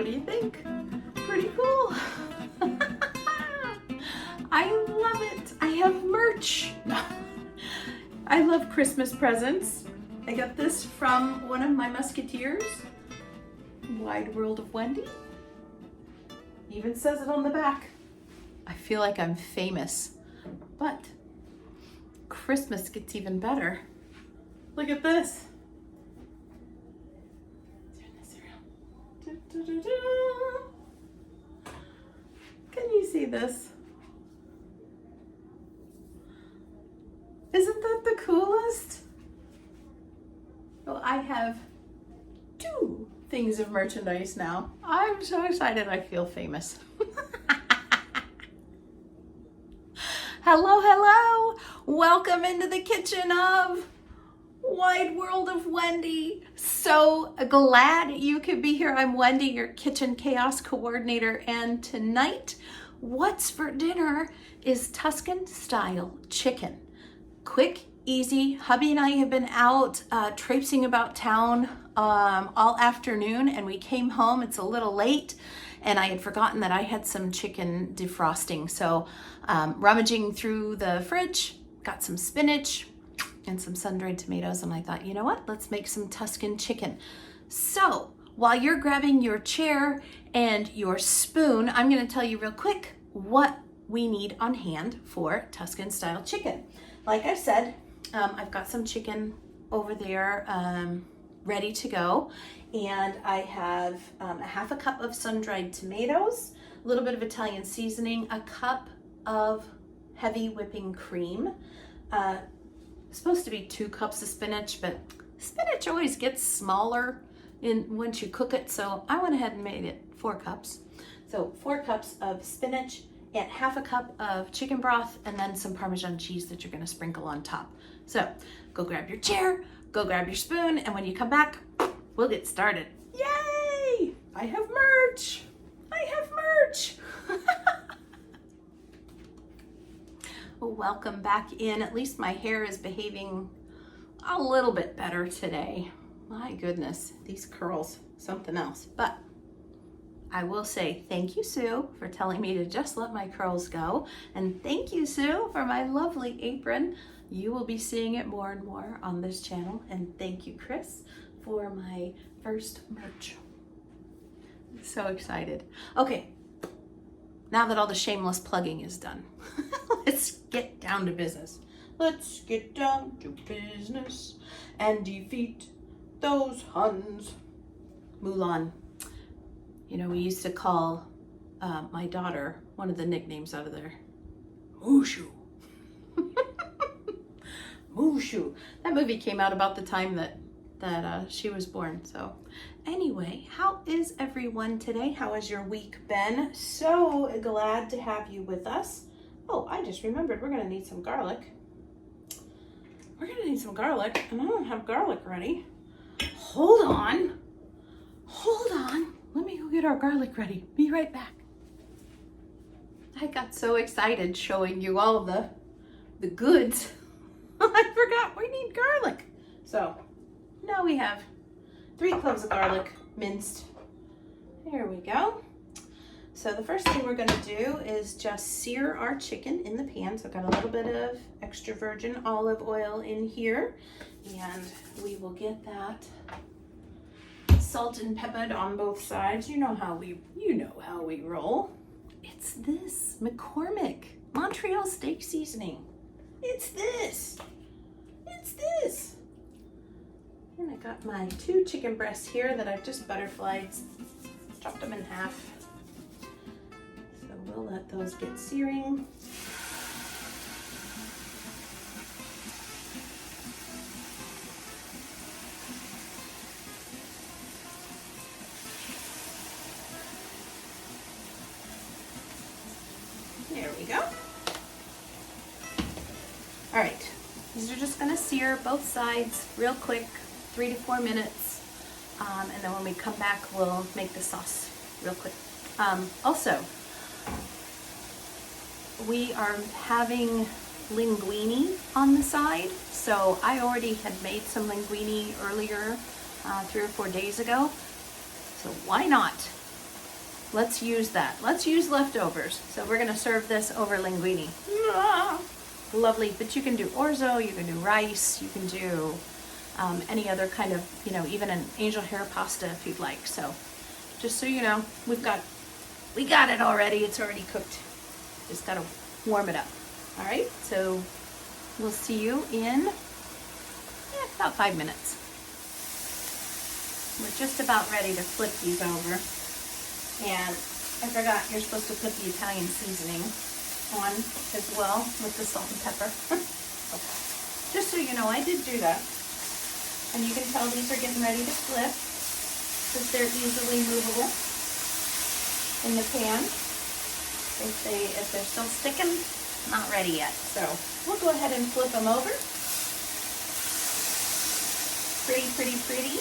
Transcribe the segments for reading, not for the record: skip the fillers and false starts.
What do you think? Pretty cool. I love it. I have merch. I love Christmas presents. I got this from one of my musketeers, Wide World of Wendi. Even says it on the back. I feel like I'm famous, but Christmas gets even better. Look at this. Turn this around. Can you see this? Isn't that the coolest? Well, I have 2 things of merchandise now. I'm so excited, I feel famous. Hello, hello. Welcome into the kitchen of Wide World of Wendi. So glad you could be here. I'm Wendy, your kitchen chaos coordinator, and tonight, what's for dinner is Tuscan style chicken. Quick, easy. Hubby and I have been out traipsing about town all afternoon, and we came home. It's a little late, and I had forgotten that I had some chicken defrosting. So rummaging through the fridge, got some spinach and some sun-dried tomatoes, and I thought, you know what? Let's make some Tuscan chicken. So while you're grabbing your chair and your spoon, I'm going to tell you real quick what we need on hand for Tuscan style chicken. Like I said, I've got some chicken over there ready to go, and I have a half a cup of sun-dried tomatoes, a little bit of Italian seasoning, a cup of heavy whipping cream, supposed to be 2 cups of spinach, but spinach always gets smaller once you cook it, so I went ahead and made it 4 cups. So 4 cups of spinach and half a cup of chicken broth, and then some Parmesan cheese that you're gonna sprinkle on top. So go grab your chair, go grab your spoon, and when you come back, we'll get started. Yay! I have merch! I have merch! Well, welcome back in. At least my hair is behaving a little bit better today. My goodness, these curls, something else. But I will say thank you, Sue, for telling me to just let my curls go. And thank you, Sue, for my lovely apron. You will be seeing it more and more on this channel. And thank you, Chris, for my first merch. I'm so excited. Okay, now that all the shameless plugging is done, let's get down to business. Let's get down to business and defeat those Huns. Mulan. You know, we used to call my daughter, one of the nicknames out of there, Mushu. Mushu. That movie came out about the time that she was born. So anyway, how is everyone today? How has your week been? So glad to have you with us. Oh, I just remembered we're gonna need some garlic. We're gonna need some garlic, and I don't have garlic ready. Hold on. Let me go get our garlic ready. Be right back. I got so excited showing you all of the goods. I forgot we need garlic. So now we have 3 cloves of garlic minced. There we go. So the first thing we're gonna do is just sear our chicken in the pan. So I've got a little bit of extra virgin olive oil in here, and we will get that salt and peppered on both sides. You know how we roll. It's this McCormick Montreal steak seasoning. It's this. And I got my 2 chicken breasts here that I've just butterflied, chopped them in half. So we'll let those get searing. There we go. All right, these are just gonna sear both sides real quick, 3 to 4 minutes. And then when we come back, we'll make the sauce real quick. Also, we are having linguine on the side. So I already had made some linguine earlier, 3 or 4 days ago. So why not let's use that. Let's use leftovers. So we're gonna serve this over linguine. Lovely, but you can do orzo, you can do rice, you can do any other kind of, you know, even an angel hair pasta if you'd like. So just so you know, we got it already. It's already cooked. Just gotta warm it up. All right, so we'll see you in about 5 minutes. We're just about ready to flip these over. And I forgot, you're supposed to put the Italian seasoning on as well with the salt and pepper. Okay. Just so you know, I did do that. And you can tell these are getting ready to flip because they're easily movable in the pan. If they're still sticking, not ready yet. So we'll go ahead and flip them over. Pretty, pretty, pretty.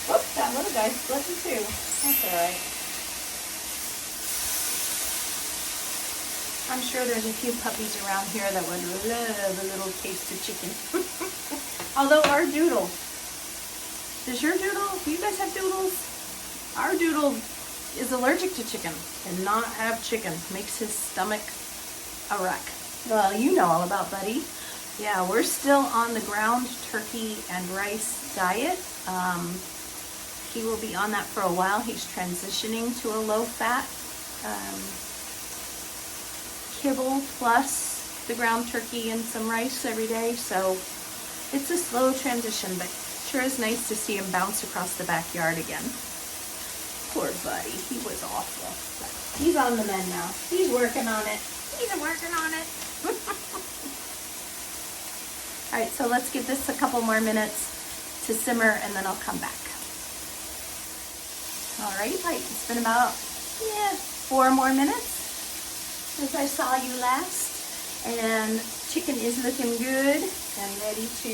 Whoops, that little guy's flipping too. That's all right. I'm sure there's a few puppies around here that would love a little taste of chicken. Although our doodle, does your doodle, do you guys have doodles? Our doodle is allergic to chicken, cannot have chicken, makes his stomach a wreck. Well, you know all about Buddy. Yeah, we're still on the ground turkey and rice diet. He will be on that for a while. He's transitioning to a low-fat kibble plus the ground turkey and some rice every day. So it's a slow transition, but sure is nice to see him bounce across the backyard again. Poor Buddy, he was awful. But he's on the mend now. He's working on it. He's working on it. All right, so let's give this a couple more minutes to simmer and then I'll come back. All right, it's been about 4 more minutes since I saw you last, and chicken is looking good and ready to,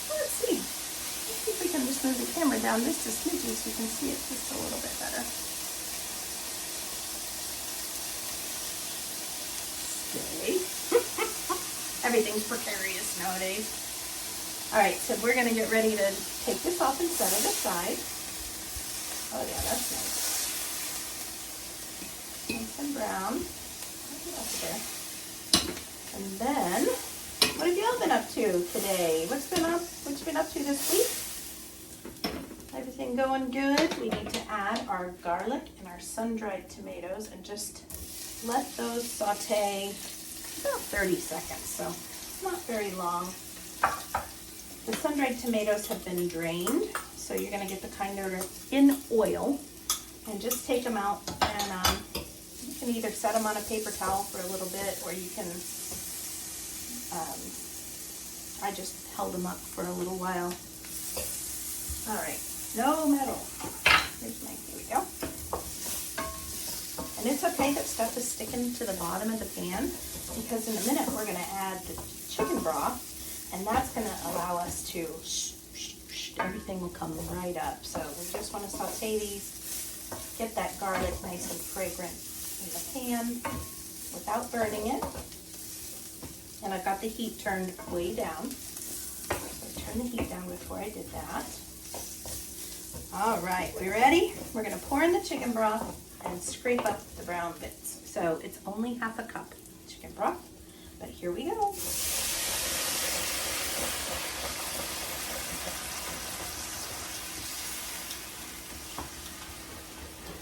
let's see if we can just move the camera down just a smidgen so you can see it just a little bit better. Okay. Everything's precarious nowadays. All right, so we're gonna get ready to take this off and set it aside. Oh yeah, that's nice. Nice and brown. There. And then, what have y'all been up to today? What you been up to this week? Everything going good? We need to add our garlic and our sun-dried tomatoes and just let those saute about 30 seconds, so not very long. The sun-dried tomatoes have been drained, so you're going to get the kind that are in oil, and just take them out, and you can either set them on a paper towel for a little bit, or you can, I just held them up for a little while. All right, no metal. Here we go. And it's okay that stuff is sticking to the bottom of the pan, because in a minute we're going to add the chicken broth, and that's going to allow us to everything will come right up. So we just want to saute these, get that garlic nice and fragrant in the pan without burning it. And I've got the heat turned way down. So I turned the heat down before I did that. All right, we ready? We're going to pour in the chicken broth and scrape up the brown bits. So it's only half a cup chicken broth, but here we go.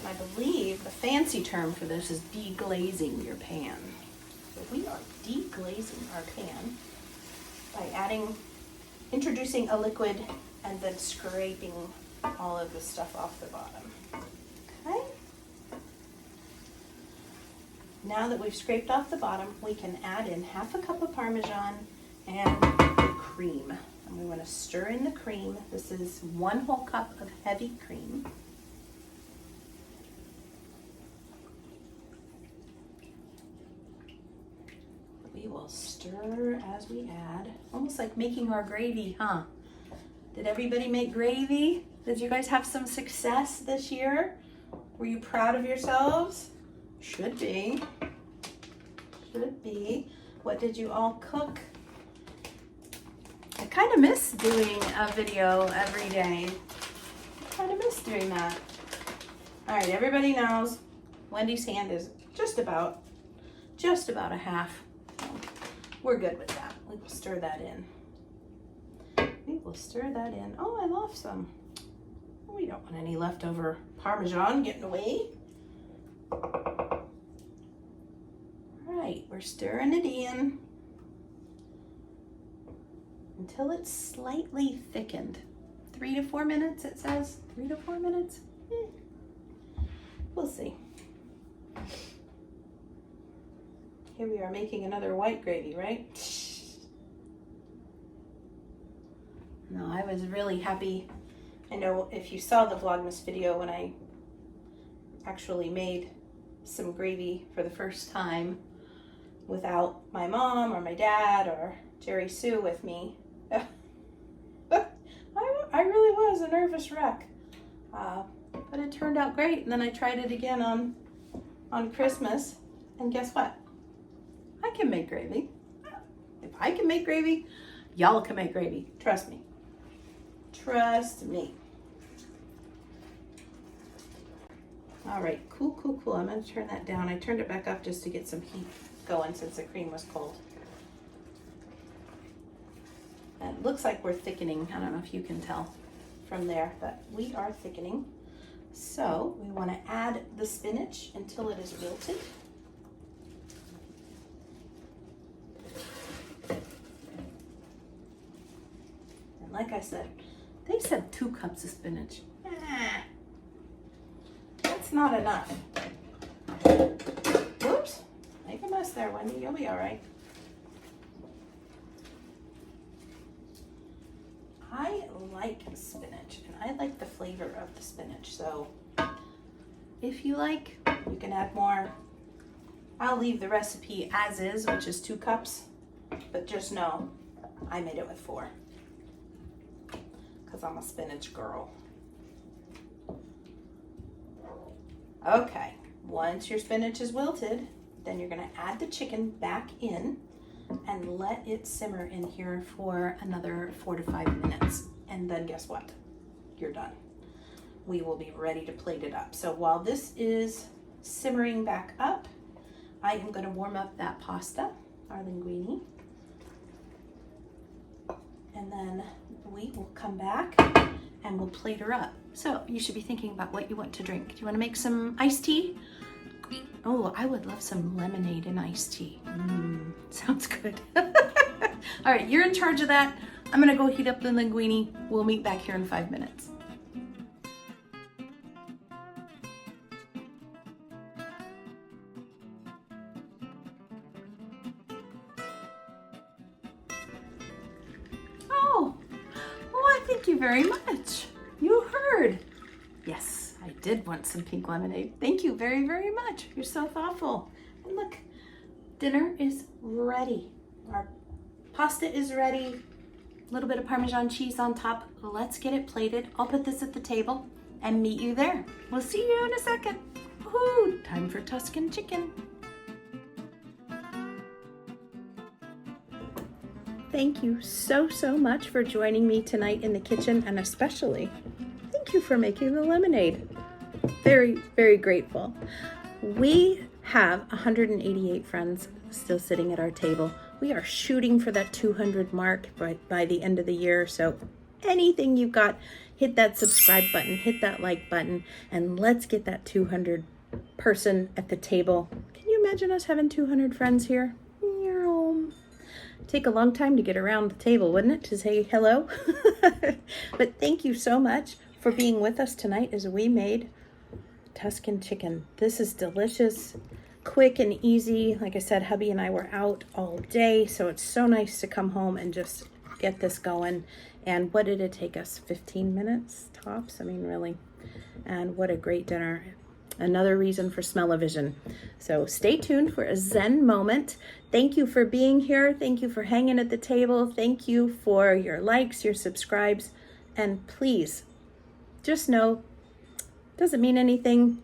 I believe the fancy term for this is deglazing your pan. So we are deglazing our pan by introducing a liquid and then scraping all of the stuff off the bottom. Okay. Now that we've scraped off the bottom, we can add in half a cup of Parmesan and the cream. And we want to stir in the cream. This is 1 whole cup of heavy cream. We will stir as we add, almost like making our gravy, huh? Did everybody make gravy? Did you guys have some success this year? Were you proud of yourselves? Should be. Should be. What did you all cook? kind of miss doing a video every day. Kind of miss doing that. All right, everybody knows Wendy's hand is just about a half. We're good with that. We will stir that in. We will stir that in. Oh, I love some. We don't want any leftover Parmesan getting away. All right, we're stirring it in until it's slightly thickened. 3 to 4 minutes, it says. 3 to 4 minutes. We'll see. Here we are making another white gravy, right? No, I was really happy. I know if you saw the Vlogmas video when I actually made some gravy for the first time without my mom or my dad or Jerry Sue with me, I really was a nervous wreck. But it turned out great. And then I tried it again on Christmas, and guess what? I can make gravy. If I can make gravy, y'all can make gravy. Trust me. Trust me. All right, cool. I'm gonna turn that down. I turned it back up just to get some heat going since the cream was cold. And it looks like we're thickening. I don't know if you can tell from there, but we are thickening. So we want to add the spinach until it is wilted. And like I said, they said 2 cups of spinach. That's not enough. Whoops, make a mess there, Wendy. You'll be all right. I like spinach, and I like the flavor of the spinach. So if you like, you can add more. I'll leave the recipe as is, which is 2 cups, but just know I made it with 4 because I'm a spinach girl. Okay, once your spinach is wilted, then you're gonna add the chicken back in and let it simmer in here for another 4 to 5 minutes. And then guess what? You're done. We will be ready to plate it up. So while this is simmering back up, I am gonna warm up that pasta, our linguine. And then we will come back and we'll plate her up. So you should be thinking about what you want to drink. Do you want to make some iced tea? Oh, I would love some lemonade and iced tea. Sounds good. All right, you're in charge of that. I'm gonna go heat up the linguine. We'll meet back here in 5 minutes. Oh, thank you very much. You heard. Yes, I did want some pink lemonade. Thank you very, very much. You're so thoughtful. And look, dinner is ready. Our pasta is ready. A little bit of Parmesan cheese on top. Let's get it plated. I'll put this at the table and meet you there. We'll see you in a second. Woohoo! Time for Tuscan chicken. Thank you so much for joining me tonight in the kitchen, and especially thank you for making the lemonade. Very, very grateful. We have 188 friends still sitting at our table. We are shooting for that 200 mark by the end of the year. So anything you've got, hit that subscribe button, hit that like button, and let's get that 200 person at the table. Can you imagine us having 200 friends here? Take a long time to get around the table, wouldn't it, to say hello? But thank you so much for being with us tonight as we made Tuscan chicken. This is delicious, quick and easy. Like I said, hubby and I were out all day, so it's so nice to come home and just get this going. And what did it take us? 15 minutes tops? I mean, really. And what a great dinner. Another reason for smell-o-vision. So stay tuned for a Zen moment. Thank you for being here. Thank you for hanging at the table. Thank you for your likes, your subscribes. And please, just know, doesn't mean anything.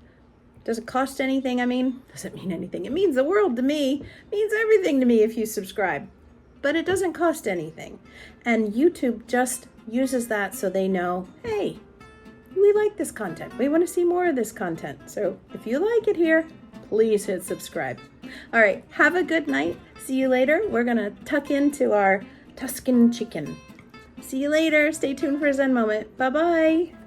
Doesn't cost anything, doesn't mean anything. It means the world to me. It means everything to me if you subscribe. but it doesn't cost anything. And YouTube just uses that so they know, hey, we like this content. We want to see more of this content. So if you like it here, please hit subscribe. All right, have a good night. See you later. We're going to tuck into our Tuscan chicken. See you later. Stay tuned for a Zen moment. Bye-bye.